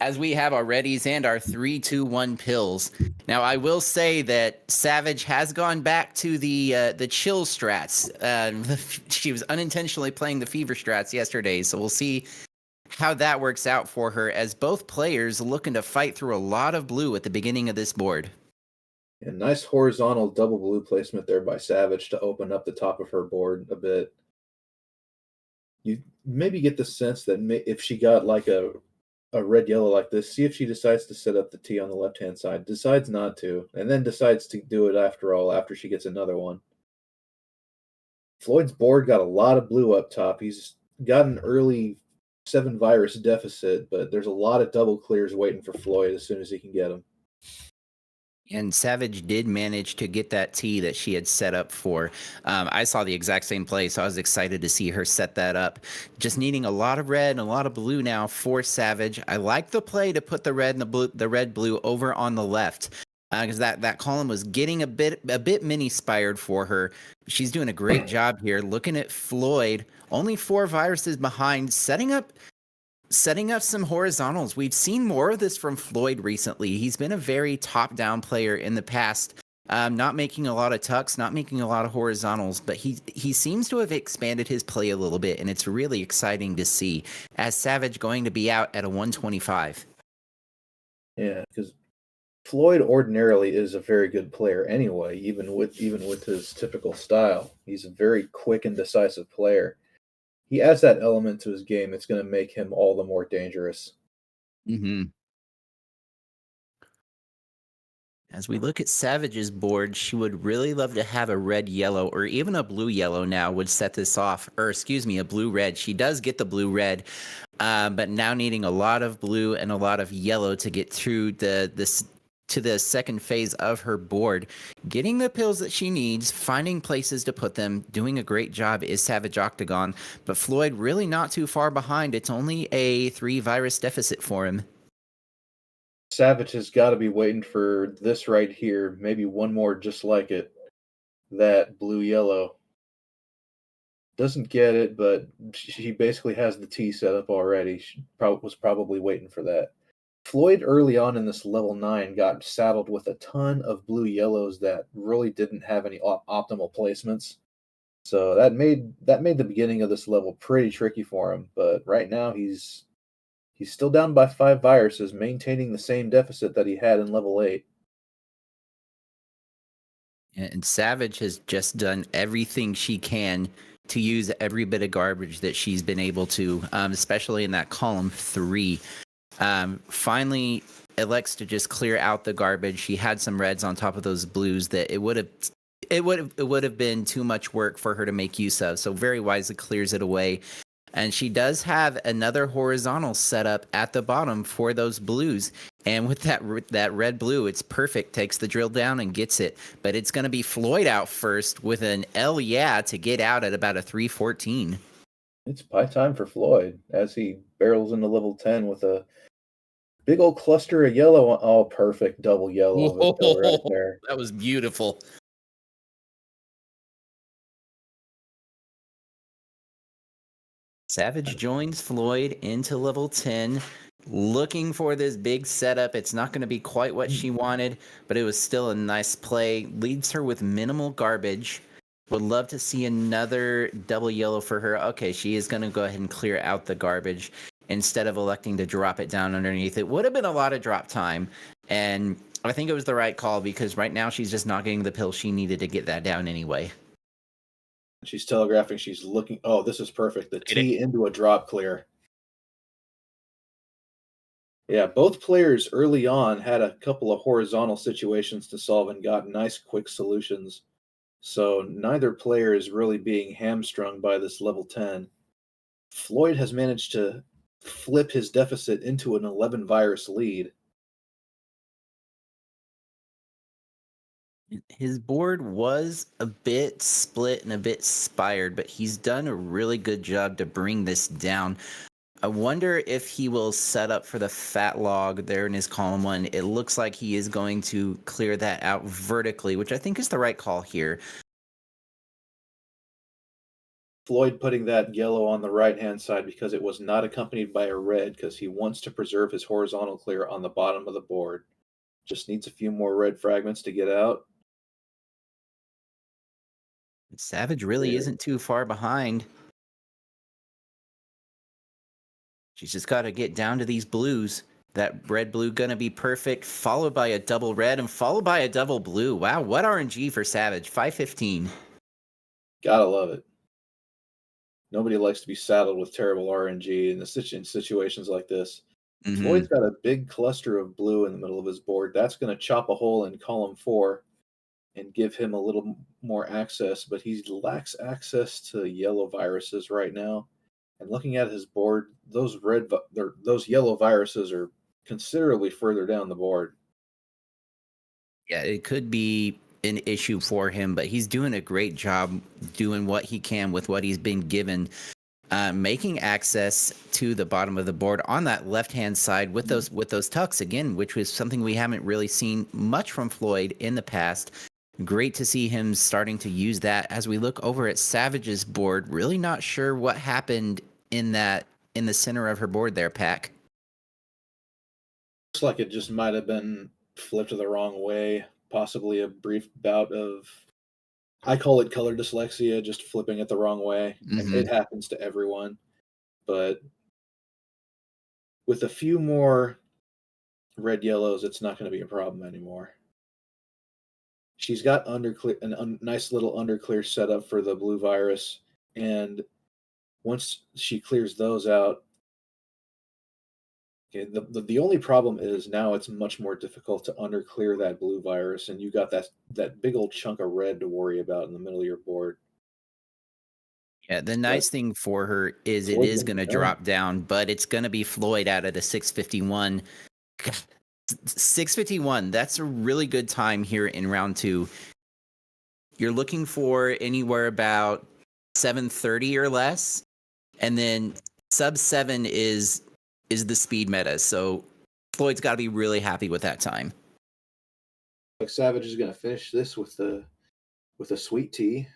as we have our readies and our 3-2-1 pills. Now, I will say that Savage has gone back to the chill strats. She was unintentionally playing the fever strats yesterday, so we'll see how that works out for her, as both players looking to fight through a lot of blue at the beginning of this board. A nice horizontal double blue placement there by Savage to open up the top of her board a bit. You maybe get the sense that if she got like a red yellow like this, see if she decides to set up the T on the left hand side. Decides not to, and then decides to do it after all after she gets another one. Floyd's board got a lot of blue up top. He's got an early 7 virus deficit, but there's a lot of double clears waiting for Floyd as soon as he can get them. And Savage did manage to get that T that she had set up for. I saw the exact same play, so I was excited to see her set that up. Just needing a lot of red and a lot of blue now for Savage. I like the play to put the red and the red blue over on the left, because that column was getting a bit mini spired for her. She's doing a great job here. Looking at Floyd, only 4 viruses behind, setting up some horizontals. We've seen more of this from Floyd recently. He's been a very top-down player in the past, not making a lot of tucks, not making a lot of horizontals, but he seems to have expanded his play a little bit, and it's really exciting to see, as Savage going to be out at a 125. Yeah, because Floyd ordinarily is a very good player anyway, even with his typical style. He's a very quick and decisive player. He adds that element to his game. It's going to make him all the more dangerous. Mm-hmm. As we look at Savage's board, she would really love to have a red-yellow or even a blue-yellow now would set this off. Or, excuse me, a blue-red. She does get the blue-red, but now needing a lot of blue and a lot of yellow to get through to the second phase of her board. Getting the pills that she needs, finding places to put them, doing a great job is Savage Octagon, but Floyd really not too far behind. It's only a 3 virus deficit for him. Savage has got to be waiting for this right here, maybe one more just like it. That blue-yellow. Doesn't get it, but she basically has the T set up already. She was probably waiting for that. Floyd early on in this level 9 got saddled with a ton of blue yellows that really didn't have any optimal placements. So that made the beginning of this level pretty tricky for him, but right now he's still down by 5 viruses, maintaining the same deficit that he had in level 8. And Savage has just done everything she can to use every bit of garbage that she's been able to, especially in that column 3. Finally elects to just clear out the garbage. She had some reds on top of those blues that it would have been too much work for her to make use of. So very wisely clears it away. And she does have another horizontal set up at the bottom for those blues. And with that red blue, it's perfect. Takes the drill down and gets it. But it's going to be Floyd out first with an L yeah to get out at about a 314. It's pie time for Floyd as he barrels into level 10 with a big old cluster of yellow. Oh, perfect double yellow right there. That was beautiful. Savage joins Floyd into level 10, looking for this big setup. It's not going to be quite what she wanted, but it was still a nice play. Leads her with minimal garbage. Would love to see another double yellow for her. Okay, she is going to go ahead and clear out the garbage instead of electing to drop it down underneath. It would have been a lot of drop time, and I think it was the right call because right now she's just not getting the pill she needed to get that down anyway. She's telegraphing. She's looking. Oh, this is perfect. The T into a drop clear. Yeah, both players early on had a couple of horizontal situations to solve and got nice quick solutions. So neither player is really being hamstrung by this level 10. Floyd has managed to flip his deficit into an 11 virus lead. His board was a bit split and a bit spired, but he's done a really good job to bring this down. I wonder if he will set up for the fat log there in his column 1. It looks like he is going to clear that out vertically, which I think is the right call here. Floyd putting that yellow on the right-hand side because it was not accompanied by a red because he wants to preserve his horizontal clear on the bottom of the board. Just needs a few more red fragments to get out. Savage really There. isn't too far behind. She's just got to get down to these blues. That red blue gonna be perfect, followed by a double red and followed by a double blue. Wow, what RNG for Savage? 515. Gotta love it. Nobody likes to be saddled with terrible RNG in situations like this. Mm-hmm. Floyd's got a big cluster of blue in the middle of his board. That's going to chop a hole in column 4 and give him a little more access, but he lacks access to yellow viruses right now. And looking at his board, those yellow viruses are considerably further down the board. Yeah, it could be an issue for him, but he's doing a great job doing what he can with what he's been given. Making access to the bottom of the board on that left-hand side with those tucks again, which was something we haven't really seen much from Floyd in the past. Great to see him starting to use that. As we look over at Savage's board, really not sure what happened in the center of her board there, Pack. Looks like it just might have been flipped the wrong way, possibly a brief bout of, I call it color dyslexia, just flipping it the wrong way. And Mm-hmm. it happens to everyone. But with a few more red yellows, it's not going to be a problem anymore. She's got nice little underclear set up for the blue virus, and once she clears those out, okay, the only problem is now it's much more difficult to underclear that blue virus, and you got that big old chunk of red to worry about in the middle of your board. Yeah, the But nice thing for her is it Floyd's is gonna going be to done. drop down, but it's going to be Floyd out at a 651. 651, that's a really good time here in round 2. You're looking for anywhere about 730 or less, and then sub 7 is the speed meta. So Floyd's got to be really happy with that time. Like Savage is gonna finish this with a sweet tea,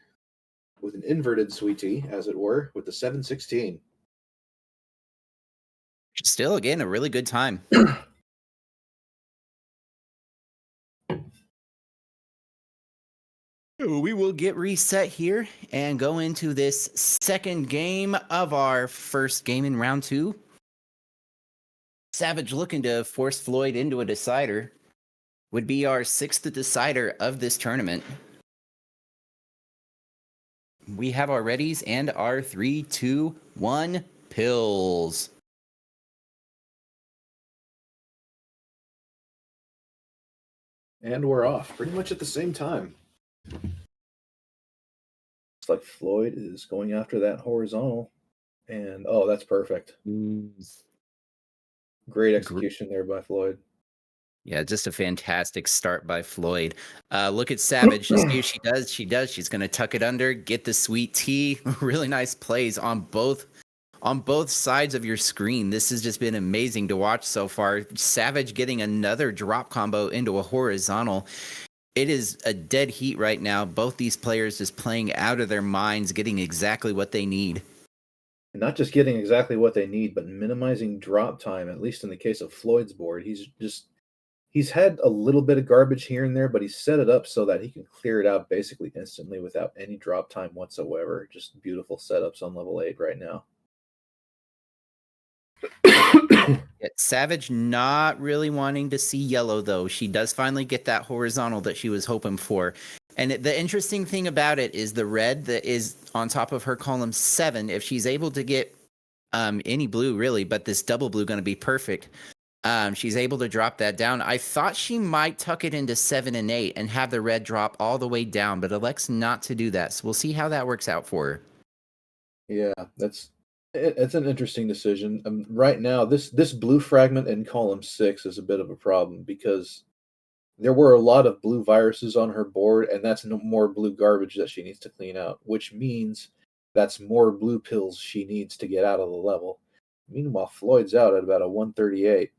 with an inverted sweet tea, as it were, with the 716. Still, again, a really good time. We will get reset here and go into this second game of our first game in round 2. Savage looking to force Floyd into a decider. Would be our 6th decider of this tournament. We have our readies and our 3, 2, 1 pills. And we're off pretty much at the same time. Looks like Floyd is going after that horizontal. And oh, that's perfect. Great execution there by Floyd. Yeah, just a fantastic start by Floyd. Look at Savage. Just see what she does. She's going to tuck it under, get the sweet tea. Really nice plays on both sides of your screen. This has just been amazing to watch so far. Savage getting another drop combo into a horizontal. It is a dead heat right now. Both these players just playing out of their minds, getting exactly what they need. And not just getting exactly what they need, but minimizing drop time, at least in the case of Floyd's board. He's had a little bit of garbage here and there, but he's set it up so that he can clear it out basically instantly without any drop time whatsoever. Just beautiful setups on level 8 right now. Yeah, Savage not really wanting to see yellow, though. She does finally get that horizontal that she was hoping for. And the interesting thing about it is the red that is on top of her column 7, if she's able to get any blue, really, but this double blue going to be perfect. She's able to drop that down. I thought she might tuck it into 7 and 8 and have the red drop all the way down, but elects not to do that. So we'll see how that works out for her. Yeah, it's an interesting decision. Right now, this blue fragment in column 6 is a bit of a problem because there were a lot of blue viruses on her board, and that's no more blue garbage that she needs to clean out, which means that's more blue pills she needs to get out of the level. Meanwhile, Floyd's out at about a 138.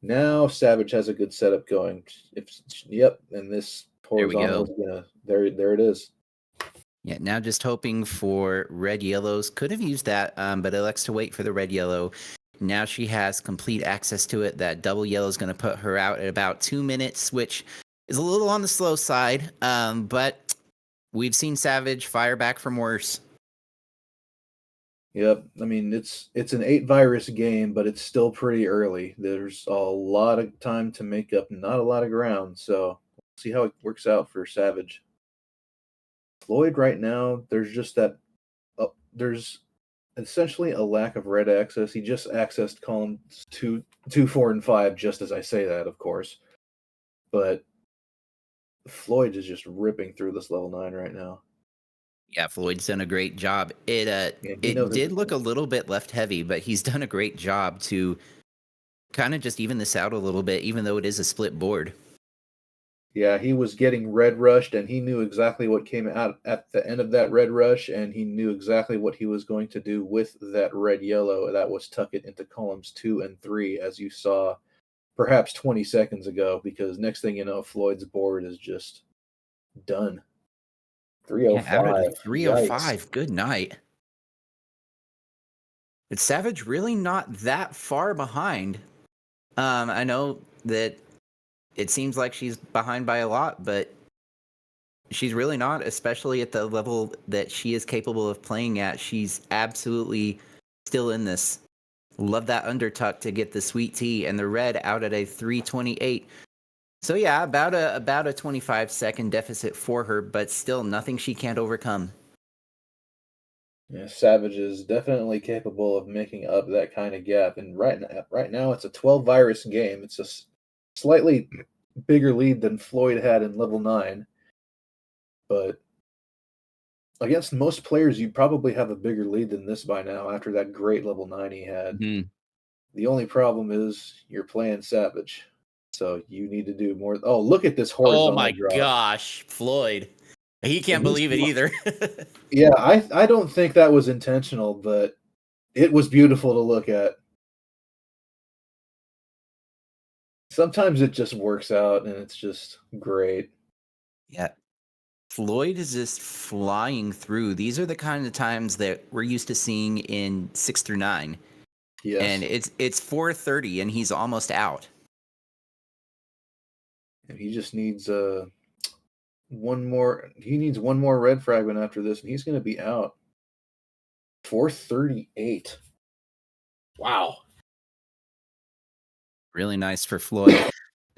Now Savage has a good setup going. Yep, and this There we horizontal go. is gonna there it is. Yeah, now just hoping for red yellows. Could have used that, but elects to wait for the red yellow. Now she has complete access to it. That double yellow is going to put her out at about 2 minutes, which is a little on the slow side. But we've seen Savage fire back from worse. Yep. I mean, it's an 8 virus game, but it's still pretty early. There's a lot of time to make up not a lot of ground, so we'll see how it works out for Savage. Floyd right now, there's essentially a lack of red access. He just accessed columns 2, 4, and 5 just as I say that, of course. But Floyd is just ripping through this level 9 right now. Yeah, Floyd's done a great job. It And he it knows did look a everything. little bit left heavy, but he's done a great job to kind of just even this out a little bit, even though it is a split board. Yeah, he was getting red rushed, and he knew exactly what came out at the end of that red rush, and he knew exactly what he was going to do with that red yellow. That was tuck it into columns 2 and 3, as you saw perhaps 20 seconds ago, because next thing you know, Floyd's board is just done. Yeah, out at a 305. Yikes. 305. Good night. It's Savage really not that far behind. I know that it seems like she's behind by a lot, but she's really not, especially at the level that she is capable of playing at. She's absolutely still in this. Love that undertuck to get the sweet tea and the red out at a 328. So yeah, about a 25-second deficit for her, but still nothing she can't overcome. Yeah, Savage is definitely capable of making up that kind of gap. And right now, it's a 12 virus game. It's a slightly bigger lead than Floyd had in level 9, but against most players, you probably have a bigger lead than this by now after that great level 9 he had. Mhm. The only problem is you're playing Savage. So you need to do more. Oh, look at this Oh horizontal my drop. gosh, Floyd. He And can't believe it either. yeah, I don't think that was intentional, but it was beautiful to look at. Sometimes it just works out and it's just great. Yeah. Floyd is just flying through. These are the kind of times that we're used to seeing in 6 through 9. And Yes. it's 4:30 and he's almost out. And he just needs one more red fragment after this and he's going to be out. 438. Wow. Really nice for Floyd.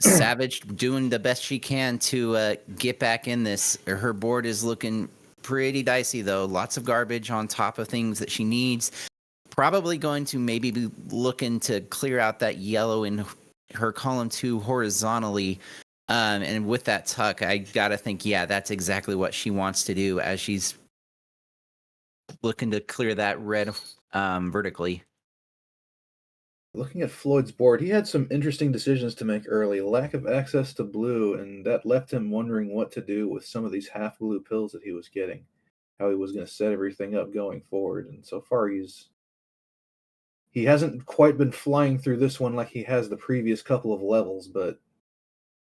Savage doing the best she can to get back in this. Her board is looking pretty dicey though. Lots of garbage on top of things that she needs. Probably going to maybe be looking to clear out that yellow in her column 2 horizontally. And with that tuck, I gotta think, yeah, that's exactly what she wants to do as she's looking to clear that red vertically. Looking at Floyd's board, he had some interesting decisions to make early. Lack of access to blue, and that left him wondering what to do with some of these half blue pills that he was getting. How he was going to set everything up going forward. And so far, he hasn't quite been flying through this one like he has the previous couple of levels, but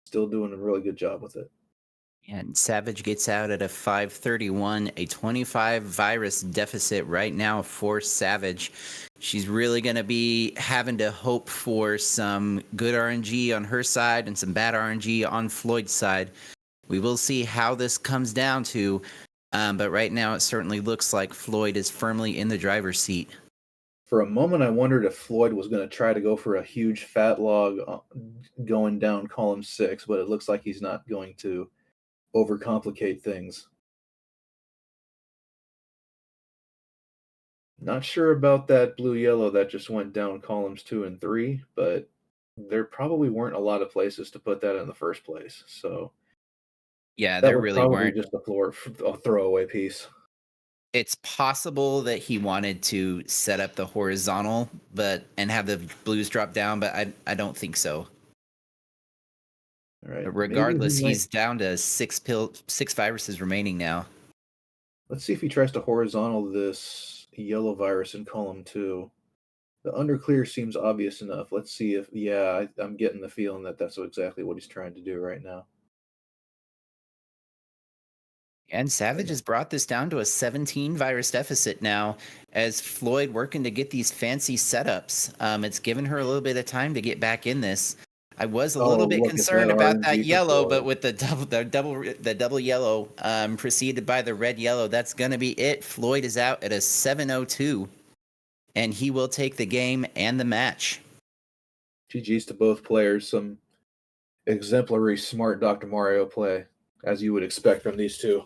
still doing a really good job with it. And Savage gets out at a 531, a 25 virus deficit right now for Savage. She's really going to be having to hope for some good RNG on her side and some bad RNG on Floyd's side. We will see how this comes down to, but right now it certainly looks like Floyd is firmly in the driver's seat. For a moment, I wondered if Floyd was going to try to go for a huge fat log going down column 6, but it looks like he's not going to overcomplicate things. Not sure about that blue yellow that just went down columns 2 and 3, but there probably weren't a lot of places to put that in the first place. So Yeah, that there was really probably weren't. just a throwaway piece. It's possible that he wanted to set up the horizontal, but and have the blues drop down, but I don't think so. All right, maybe he Regardless, might. he's down to 6 viruses remaining now. Let's see if he tries to horizontal this yellow virus in column 2. The underclear seems obvious enough. Let's see if, yeah, I'm getting the feeling that that's exactly what he's trying to do right now. And Savage has brought this down to a 17 virus deficit now as Floyd working to get these fancy setups. It's given her a little bit of time to get back in this. I was a Oh, little bit look at that concerned about that RNG for yellow, but Floyd. with the double yellow preceded by the red yellow, that's going to be it. Floyd is out at a 7:02, and he will take the game and the match. GG's to both players. Some exemplary smart Dr. Mario play, as you would expect from these two.